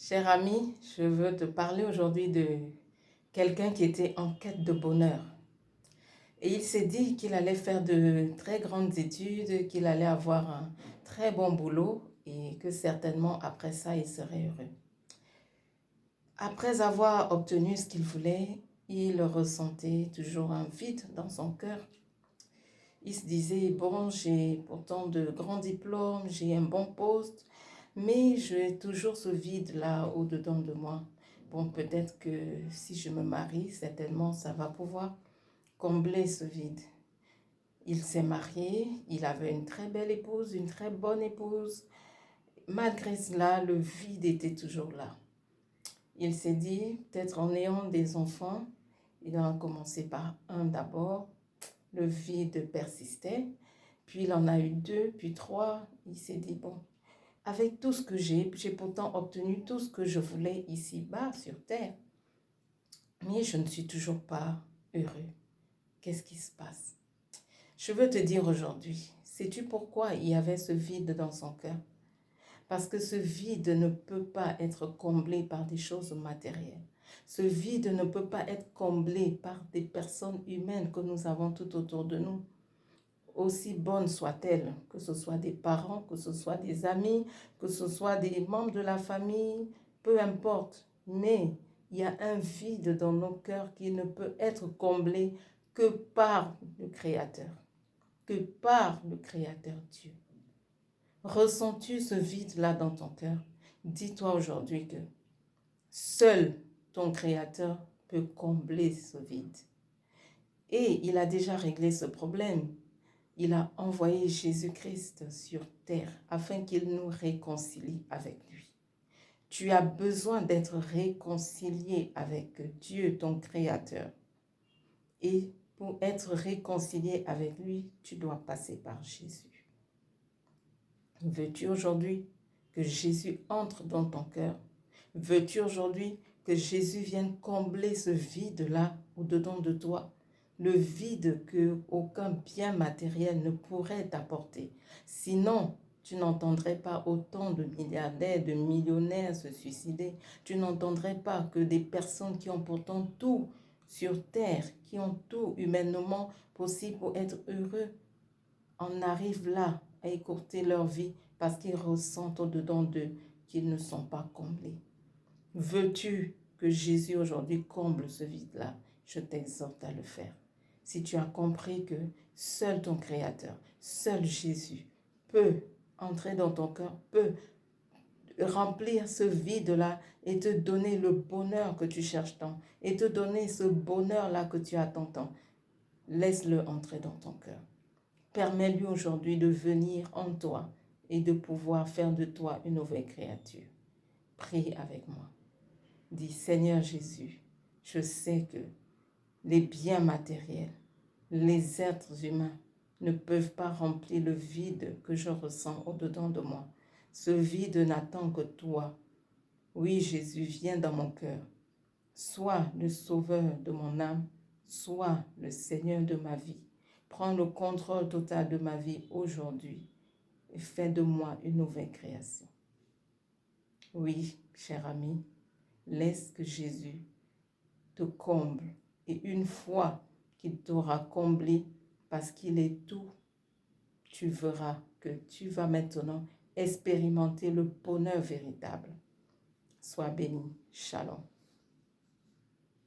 Cher ami, je veux te parler aujourd'hui de quelqu'un qui était en quête de bonheur. Et il s'est dit qu'il allait faire de très grandes études, qu'il allait avoir un très bon boulot et que certainement après ça, il serait heureux. Après avoir obtenu ce qu'il voulait, il ressentait toujours un vide dans son cœur. Il se disait, bon, j'ai pourtant de grands diplômes, j'ai un bon poste, mais j'ai toujours ce vide-là au-dedans de moi. Bon, peut-être que si je me marie, certainement, ça va pouvoir combler ce vide. Il s'est marié, il avait une très belle épouse, une très bonne épouse. Malgré cela, le vide était toujours là. Il s'est dit, peut-être en ayant des enfants, il a commencé par un d'abord, le vide persistait, puis il en a eu deux, puis trois. Il s'est dit, bon, avec tout ce que j'ai pourtant obtenu tout ce que je voulais ici-bas sur terre, mais je ne suis toujours pas heureux. Qu'est-ce qui se passe? Je veux te dire aujourd'hui, sais-tu pourquoi il y avait ce vide dans son cœur? Parce que ce vide ne peut pas être comblé par des choses matérielles. Ce vide ne peut pas être comblé par des personnes humaines que nous avons tout autour de nous. Aussi bonnes soient-elles, que ce soit des parents, que ce soit des amis, que ce soit des membres de la famille, peu importe. Mais il y a un vide dans nos cœurs qui ne peut être comblé que par le Créateur, que par le Créateur Dieu. Ressens-tu ce vide-là dans ton cœur? Dis-toi aujourd'hui que seul ton Créateur peut combler ce vide. Et il a déjà réglé ce problème. Il a envoyé Jésus-Christ sur terre afin qu'il nous réconcilie avec lui. Tu as besoin d'être réconcilié avec Dieu, ton Créateur. Et pour être réconcilié avec lui, tu dois passer par Jésus. Veux-tu aujourd'hui que Jésus entre dans ton cœur? Veux-tu aujourd'hui que Jésus vienne combler ce vide-là au-dedans de toi? Le vide que aucun bien matériel ne pourrait t'apporter. Sinon, tu n'entendrais pas autant de milliardaires, de millionnaires se suicider. Tu n'entendrais pas que des personnes qui ont pourtant tout sur terre, qui ont tout humainement possible pour être heureux, en arrivent là à écourter leur vie parce qu'ils ressentent au-dedans d'eux qu'ils ne sont pas comblés. Veux-tu que Jésus aujourd'hui comble ce vide-là? Je t'exhorte à le faire. Si tu as compris que seul ton Créateur, seul Jésus peut entrer dans ton cœur, peut remplir ce vide-là et te donner le bonheur que tu cherches tant, et te donner ce bonheur-là que tu attends tant, laisse-le entrer dans ton cœur. Permets-lui aujourd'hui de venir en toi et de pouvoir faire de toi une nouvelle créature. Prie avec moi. Dis, Seigneur Jésus, je sais que les biens matériels, les êtres humains ne peuvent pas remplir le vide que je ressens au-dedans de moi. Ce vide n'attend que toi. Oui, Jésus, viens dans mon cœur. Sois le sauveur de mon âme, sois le Seigneur de ma vie. Prends le contrôle total de ma vie aujourd'hui et fais de moi une nouvelle création. Oui, cher ami, laisse que Jésus te comble. Et une fois qu'il t'aura comblé, parce qu'il est tout, tu verras que tu vas maintenant expérimenter le bonheur véritable. Sois béni. Shalom.